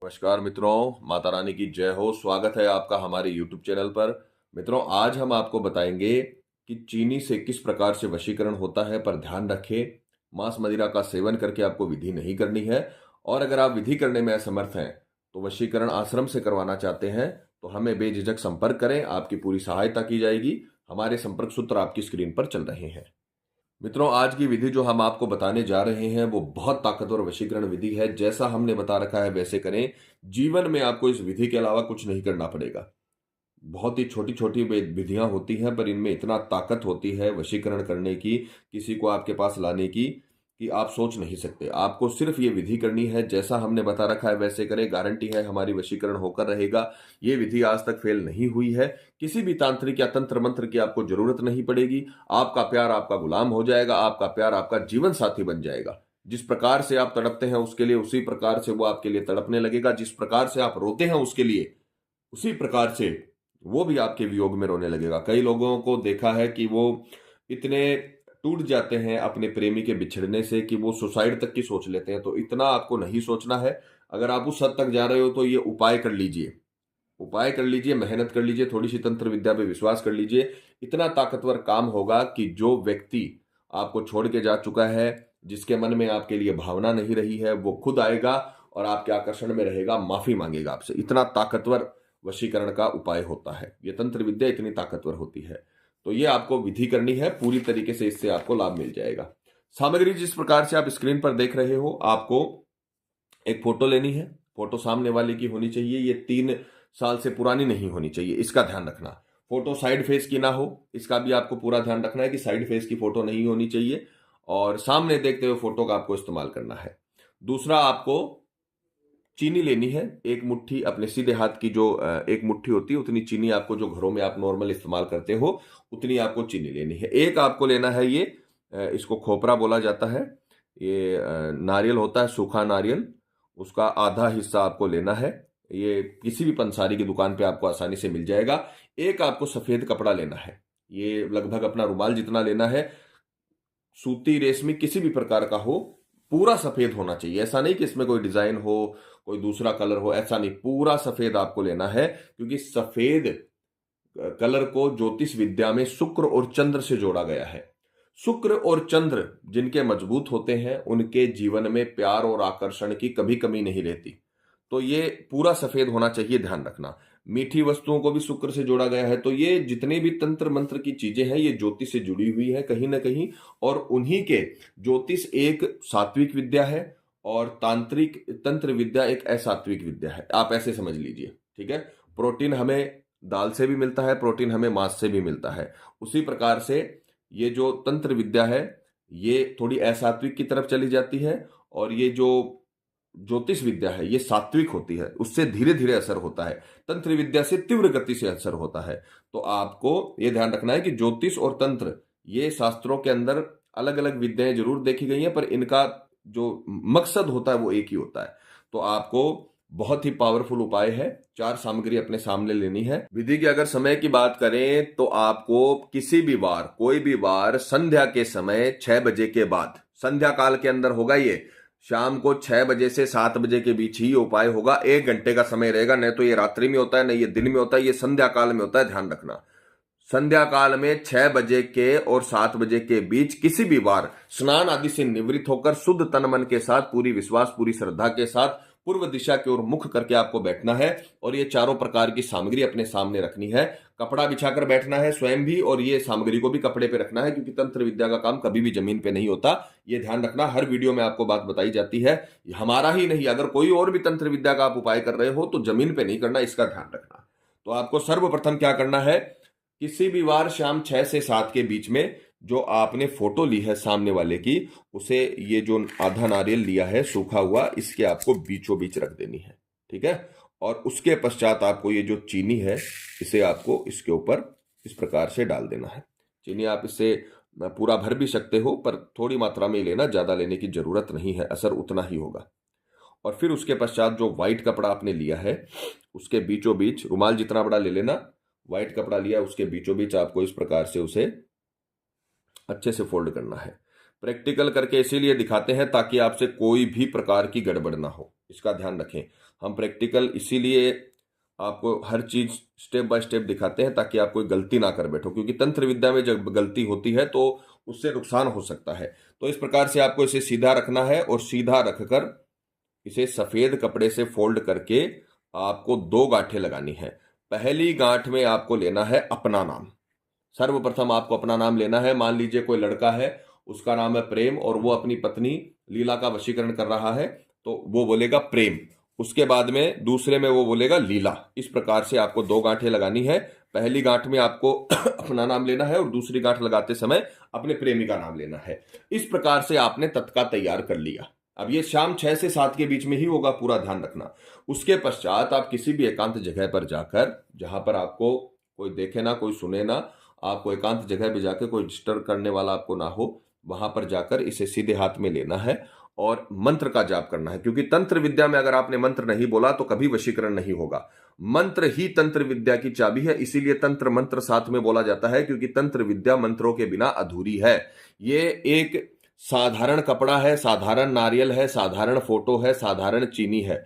नमस्कार मित्रों, माता रानी की जय हो। स्वागत है आपका हमारे YouTube चैनल पर। मित्रों, आज हम आपको बताएंगे कि चीनी से किस प्रकार से वशीकरण होता है, पर ध्यान रखें मांस मदिरा का सेवन करके आपको विधि नहीं करनी है। और अगर आप विधि करने में असमर्थ हैं तो वशीकरण आश्रम से करवाना चाहते हैं तो हमें बेझिझक संपर्क करें, आपकी पूरी सहायता की जाएगी। हमारे संपर्क सूत्र आपकी स्क्रीन पर चल रहे हैं। मित्रों, आज की विधि जो हम आपको बताने जा रहे हैं वो बहुत ताकतवर वशीकरण विधि है। जैसा हमने बता रखा है वैसे करें। जीवन में आपको इस विधि के अलावा कुछ नहीं करना पड़ेगा। बहुत ही छोटी छोटी विधियां होती हैं, पर इनमें इतना ताकत होती है वशीकरण करने की, किसी को आपके पास लाने की, कि आप सोच नहीं सकते। आपको सिर्फ ये विधि करनी है, जैसा हमने बता रखा है वैसे करें। गारंटी है हमारी वशीकरण होकर रहेगा। ये विधि आज तक फेल नहीं हुई है। किसी भी तांत्रिक या तंत्र मंत्र की आपको जरूरत नहीं पड़ेगी। आपका प्यार आपका गुलाम हो जाएगा, आपका प्यार आपका जीवन साथी बन जाएगा। जिस प्रकार से आप तड़पते हैं उसके लिए, उसी प्रकार से वो आपके लिए तड़पने लगेगा। जिस प्रकार से आप रोते हैं उसके लिए, उसी प्रकार से वो भी आपके वियोग में रोने लगेगा। कई लोगों को देखा है कि वो इतने टूट जाते हैं अपने प्रेमी के बिछड़ने से कि वो सुसाइड तक की सोच लेते हैं। तो इतना आपको नहीं सोचना है। अगर आप उस हद तक जा रहे हो तो ये उपाय कर लीजिए, उपाय कर लीजिए, मेहनत कर लीजिए, थोड़ी सी तंत्र विद्या पे विश्वास कर लीजिए। इतना ताकतवर काम होगा कि जो व्यक्ति आपको छोड़ के जा चुका है, जिसके मन में आपके लिए भावना नहीं रही है, वो खुद आएगा और आपके आकर्षण में रहेगा, माफी मांगेगा आपसे। इतना ताकतवर वशीकरण का उपाय होता है। ये तंत्र विद्या इतनी ताकतवर होती है। तो ये आपको विधि करनी है पूरी तरीके से, इससे आपको लाभ मिल जाएगा। सामग्री जिस प्रकार से आप स्क्रीन पर देख रहे हो, आपको एक फोटो लेनी है। फोटो सामने वाले की होनी चाहिए। ये 3 साल से पुरानी नहीं होनी चाहिए, इसका ध्यान रखना। फोटो साइड फेस की ना हो, इसका भी आपको पूरा ध्यान रखना है कि साइड फेस की फोटो नहीं होनी चाहिए। और सामने देखते हुए फोटो का आपको इस्तेमाल करना है। दूसरा, आपको चीनी लेनी है। एक मुट्ठी, अपने सीधे हाथ की जो एक मुट्ठी होती है उतनी चीनी आपको, जो घरों में आप नॉर्मल इस्तेमाल करते हो उतनी आपको चीनी लेनी है। एक आपको लेना है ये, इसको खोपरा बोला जाता है। ये नारियल होता है, सूखा नारियल। उसका आधा हिस्सा आपको लेना है। ये किसी भी पंसारी की दुकान पे आपको आसानी से मिल जाएगा। एक आपको सफेद कपड़ा लेना है। ये लगभग अपना रुमाल जितना लेना है। सूती, रेशमी, किसी भी प्रकार का हो, पूरा सफेद होना चाहिए। ऐसा नहीं कि इसमें कोई डिजाइन हो, कोई दूसरा कलर हो, ऐसा नहीं। पूरा सफेद आपको लेना है, क्योंकि सफेद कलर को ज्योतिष विद्या में शुक्र और चंद्र से जोड़ा गया है। शुक्र और चंद्र जिनके मजबूत होते हैं, उनके जीवन में प्यार और आकर्षण की कभी कमी नहीं रहती। तो ये पूरा सफेद होना चाहिए, ध्यान रखना। मीठी वस्तुओं को भी शुक्र से जोड़ा गया है। तो ये जितनी भी तंत्र मंत्र की चीजें हैं, ये ज्योतिष से जुड़ी हुई है कहीं ना कहीं। और उन्हीं के, ज्योतिष एक सात्विक विद्या है और तांत्रिक तंत्र विद्या एक असात्विक विद्या है। आप ऐसे समझ लीजिए, ठीक है। प्रोटीन हमें दाल से भी मिलता है, प्रोटीन हमें मांस से भी मिलता है। उसी प्रकार से ये जो तंत्र विद्या है, ये थोड़ी असात्विक की तरफ चली जाती है। और ये जो ज्योतिष विद्या है, ये सात्विक होती है, उससे धीरे धीरे असर होता है। तंत्र विद्या से तीव्र गति से असर होता है। तो आपको ये ध्यान रखना है कि ज्योतिष और तंत्र, ये शास्त्रों के अंदर अलग अलग विद्याएं जरूर देखी गई हैं, पर इनका जो मकसद होता है वो एक ही होता है। तो आपको बहुत ही पावरफुल उपाय है। 4 सामग्री अपने सामने लेनी है। विधि की अगर समय की बात करें तो आपको किसी भी वार, कोई भी वार, संध्या के समय 6 बजे के बाद, संध्या काल के अंदर होगा। ये शाम को 6 बजे से 7 बजे के बीच ही उपाय होगा। 1 घंटे का समय रहेगा। नहीं तो ये रात्रि में होता है, नहीं ये दिन में होता है, ये संध्या काल में होता है। ध्यान रखना, संध्या काल में 6 बजे के और 7 बजे के बीच किसी भी बार स्नान आदि से निवृत्त होकर शुद्ध तन मन के साथ, पूरी विश्वास, पूरी श्रद्धा के साथ पूर्व दिशा की ओर मुख करके आपको बैठना है। और ये चारों प्रकार की सामग्री अपने सामने रखनी है। कपड़ा बिछाकर बैठना है स्वयं भी, और ये सामग्री को भी कपड़े पे रखना है, क्योंकि तंत्र विद्या का काम कभी भी जमीन पे नहीं होता। ये ध्यान रखना, हर वीडियो में आपको बात बताई जाती है। हमारा ही नहीं, अगर कोई और भी तंत्र विद्या का आप उपाय कर रहे हो तो जमीन पे नहीं करना, इसका ध्यान रखना। तो आपको सर्वप्रथम क्या करना है, किसी भी वार शाम 6 से 7 के बीच में जो आपने फोटो ली है सामने वाले की, उसे, ये जो आधा नारियल लिया है सूखा हुआ, इसके आपको बीचों बीच रख देनी है, ठीक है। और उसके पश्चात आपको ये जो चीनी है, इसे आपको इसके ऊपर इस प्रकार से डाल देना है। चीनी आप इससे पूरा भर भी सकते हो, पर थोड़ी मात्रा में लेना, ज्यादा लेने की जरूरत नहीं है, असर उतना ही होगा। और फिर उसके पश्चात जो व्हाइट कपड़ा आपने लिया है, उसके बीचों बीच, रुमाल जितना बड़ा ले लेना, व्हाइट कपड़ा लिया, उसके बीचों बीच आपको इस प्रकार से उसे अच्छे से फोल्ड करना है। प्रैक्टिकल करके इसीलिए दिखाते हैं ताकि आपसे कोई भी प्रकार की गड़बड़ ना हो, इसका ध्यान रखें। हम प्रैक्टिकल इसीलिए आपको हर चीज स्टेप बाय स्टेप दिखाते हैं ताकि आप कोई गलती ना कर बैठो, क्योंकि तंत्र विद्या में जब गलती होती है तो उससे नुकसान हो सकता है। तो इस प्रकार से आपको इसे सीधा रखना है और सीधा रखकर इसे सफेद कपड़े से फोल्ड करके आपको 2 गांठें लगानी है। पहली गांठ में आपको लेना है अपना नाम। सर्वप्रथम आपको अपना नाम लेना है। मान लीजिए कोई लड़का है, उसका नाम है प्रेम और वो अपनी पत्नी लीला का वशीकरण कर रहा है, तो वो बोलेगा प्रेम। उसके बाद में दूसरे में वो बोलेगा लीला। इस प्रकार से आपको 2 गांठें लगानी है। पहली गांठ में आपको अपना नाम लेना है और दूसरी गांठ लगाते समय अपने प्रेमी का नाम लेना है। इस प्रकार से आपने तत्का तैयार कर लिया। अब ये शाम 6 से 7 के बीच में ही होगा, पूरा ध्यान रखना। उसके पश्चात आप किसी भी एकांत जगह पर जाकर, जहां पर आपको कोई देखे ना, कोई सुने ना, आपको एकांत जगह पे जाकर कोई डिस्टर्ब करने वाला आपको ना हो, वहां पर जाकर इसे सीधे हाथ में लेना है और मंत्र का जाप करना है। क्योंकि तंत्र विद्या में अगर आपने मंत्र नहीं बोला तो कभी वशीकरण नहीं होगा। मंत्र ही तंत्र विद्या की चाबी है, इसीलिए तंत्र मंत्र साथ में बोला जाता है, क्योंकि तंत्र विद्या मंत्रों के बिना अधूरी है। ये एक साधारण कपड़ा है, साधारण नारियल है, साधारण फोटो है, साधारण चीनी है।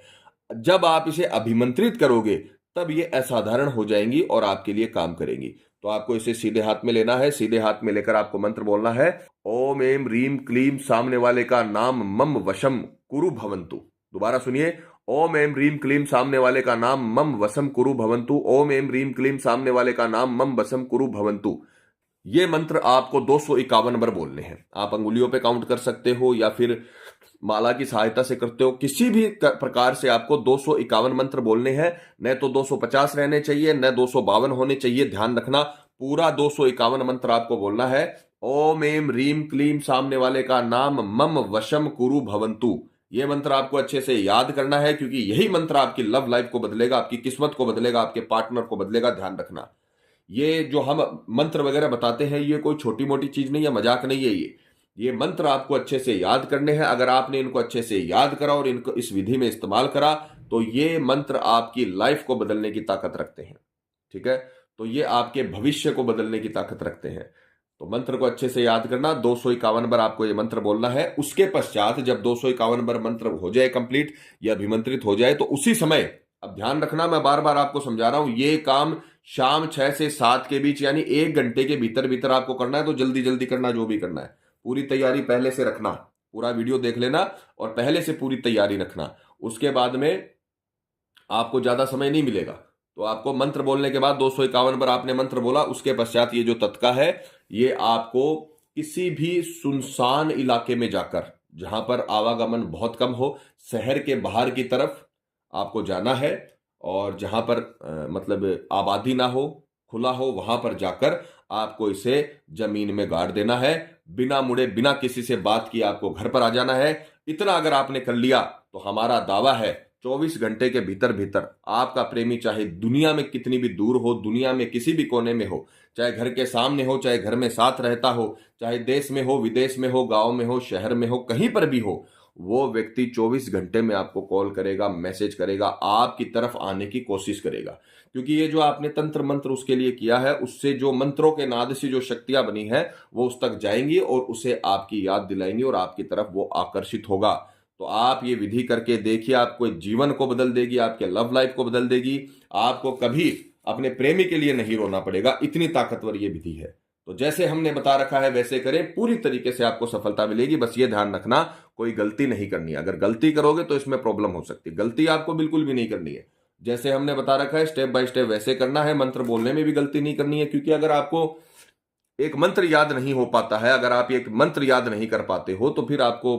जब आप इसे अभिमंत्रित करोगे तब ये असाधारण हो जाएंगी और आपके लिए काम करेंगी। तो आपको इसे सीधे हाथ में लेना है। सीधे हाथ में लेकर आपको मंत्र बोलना है, ओम एम रीम क्लीम, सामने वाले का नाम मम वशम कुरु भवंतु। दोबारा सुनिए, ओम एम रीम क्लीम, सामने वाले का नाम मम वसम कुरु भवंतु। ओम एम रीम क्लीम, सामने वाले का नाम मम वसम कुरु भवंतु। ये मंत्र आपको 251 बार बोलने हैं। आप अंगुलियों पे काउंट कर सकते हो या फिर माला की सहायता से करते हो, किसी भी प्रकार से आपको 251 मंत्र बोलने हैं। न तो 250 रहने चाहिए, न 252 होने चाहिए। ध्यान रखना, पूरा 251 मंत्र आपको बोलना है। ओम एम रीम क्लीम, सामने वाले का नाम मम वशम कुरु भवंतु। ये मंत्र आपको अच्छे से याद करना है, क्योंकि यही मंत्र आपकी लव लाइफ को बदलेगा, आपकी किस्मत को बदलेगा, आपके पार्टनर को बदलेगा। ध्यान रखना, ये जो हम मंत्र वगैरह बताते हैं ये कोई छोटी मोटी चीज नहीं है, मजाक नहीं है। ये मंत्र आपको अच्छे से याद करने हैं। अगर आपने इनको अच्छे से याद करा और इनको इस विधि में इस्तेमाल करा तो ये मंत्र आपकी लाइफ को बदलने की ताकत रखते हैं। ठीक है, तो ये आपके भविष्य को बदलने की ताकत रखते हैं। तो मंत्र को अच्छे से याद करना, 251 बार आपको ये मंत्र बोलना है। उसके पश्चात जब 251 बार मंत्र हो जाए कंप्लीट या अभिमंत्रित हो जाए तो उसी समय, अब ध्यान रखना, मैं बार बार आपको समझा रहा हूं, ये काम शाम 6 से 7 के बीच यानी 1 घंटे के भीतर भीतर आपको करना है। तो जल्दी जल्दी करना, जो भी करना है। पूरी तैयारी पहले से रखना, पूरा वीडियो देख लेना और पहले से पूरी तैयारी रखना। उसके बाद में आपको ज्यादा समय नहीं मिलेगा। तो आपको मंत्र बोलने के बाद 251 बार आपने मंत्र बोला, उसके पश्चात ये जो तत्का है ये आपको किसी भी सुनसान इलाके में जाकर, जहां पर आवागमन बहुत कम हो, शहर के बाहर की तरफ आपको जाना है और जहां पर मतलब आबादी ना हो, खुला हो, वहां पर जाकर आपको इसे जमीन में गाड़ देना है। बिना मुड़े, बिना किसी से बात किए आपको घर पर आ जाना है। इतना अगर आपने कर लिया तो हमारा दावा है 24 घंटे के भीतर भीतर आपका प्रेमी चाहे दुनिया में कितनी भी दूर हो, दुनिया में किसी भी कोने में हो, चाहे घर के सामने हो, चाहे घर में साथ रहता हो, चाहे देश में हो, विदेश में हो, गांव में हो, शहर में हो, कहीं पर भी हो, वो व्यक्ति 24 घंटे में आपको कॉल करेगा, मैसेज करेगा, आपकी तरफ आने की कोशिश करेगा। क्योंकि ये जो आपने तंत्र मंत्र उसके लिए किया है, उससे जो मंत्रों के नाद से जो शक्तियां बनी है वो उस तक जाएंगी और उसे आपकी याद दिलाएंगी और आपकी तरफ वो आकर्षित होगा। तो आप ये विधि करके देखिए, आपको जीवन को बदल देगी, आपके लव लाइफ को बदल देगी। आपको कभी अपने प्रेमी के लिए नहीं रोना पड़ेगा, इतनी ताकतवर ये विधि है। तो जैसे हमने बता रखा है वैसे करें, पूरी तरीके से आपको सफलता मिलेगी। बस ये ध्यान रखना, कोई गलती नहीं करनी है। अगर गलती करोगे तो इसमें प्रॉब्लम हो सकती है। गलती आपको बिल्कुल भी नहीं करनी है। जैसे हमने बता रखा है स्टेप बाय स्टेप वैसे करना है। मंत्र बोलने में भी गलती नहीं करनी है, क्योंकि अगर आपको एक मंत्र याद नहीं हो पाता है, अगर आप एक मंत्र याद नहीं कर पाते हो, तो फिर आपको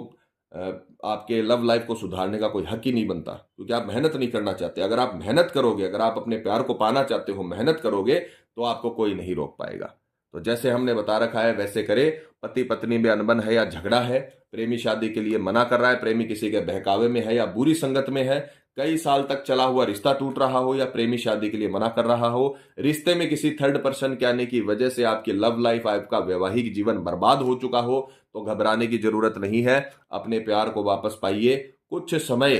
आपके लव लाइफ को सुधारने का कोई हक ही नहीं बनता, क्योंकि आप मेहनत नहीं करना चाहते। अगर आप मेहनत करोगे, अगर आप अपने प्यार को पाना चाहते हो, मेहनत करोगे, तो आपको कोई नहीं रोक पाएगा। तो जैसे हमने बता रखा है वैसे करे। पति पत्नी में अनबन है या झगड़ा है, प्रेमी शादी के लिए मना कर रहा है, प्रेमी किसी के बहकावे में है या बुरी संगत में है, कई साल तक चला हुआ रिश्ता टूट रहा हो या प्रेमी शादी के लिए मना कर रहा हो, रिश्ते में किसी थर्ड पर्सन के आने की वजह से आपकी लव लाइफ, आपका वैवाहिक जीवन बर्बाद हो चुका हो, तो घबराने की जरूरत नहीं है। अपने प्यार को वापस पाइए। कुछ समय,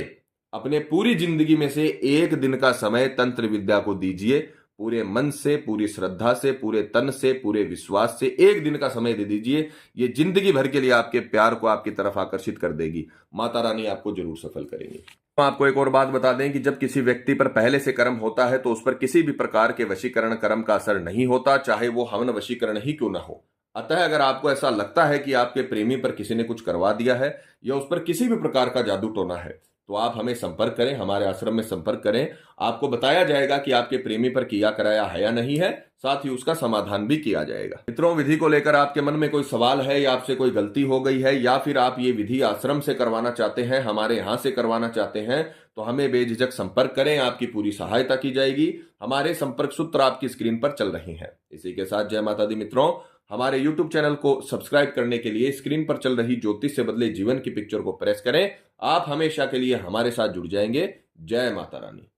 अपने पूरी जिंदगी में से 1 दिन का समय तंत्र विद्या को दीजिए। पूरे मन से, पूरी श्रद्धा से, पूरे तन से, पूरे विश्वास से एक दिन का समय दे दीजिए। ये जिंदगी भर के लिए आपके प्यार को आपकी तरफ आकर्षित कर देगी। माता रानी आपको जरूर सफल करेंगी। तो आपको एक और बात बता दें कि जब किसी व्यक्ति पर पहले से कर्म होता है तो उस पर किसी भी प्रकार के वशीकरण कर्म का असर नहीं होता, चाहे वो हवन वशीकरण ही क्यों ना हो। अतः अगर आपको ऐसा लगता है कि आपके प्रेमी पर किसी ने कुछ करवा दिया है या उस पर किसी भी प्रकार का जादू टोना है, तो आप हमें संपर्क करें, हमारे आश्रम में संपर्क करें। आपको बताया जाएगा कि आपके प्रेमी पर किया कराया है या नहीं है, साथ ही उसका समाधान भी किया जाएगा। मित्रों, विधि को लेकर आपके मन में कोई सवाल है या आपसे कोई गलती हो गई है या फिर आप ये विधि आश्रम से करवाना चाहते हैं, हमारे यहां से करवाना चाहते हैं, तो हमें बेझिझक संपर्क करें, आपकी पूरी सहायता की जाएगी। हमारे संपर्क सूत्र आपकी स्क्रीन पर चल रहे हैं। इसी के साथ जय माता दी मित्रों, हमारे YouTube चैनल को सब्सक्राइब करने के लिए स्क्रीन पर चल रही ज्योतिष से बदले जीवन की पिक्चर को प्रेस करें। आप हमेशा के लिए हमारे साथ जुड़ जाएंगे। जय माता रानी।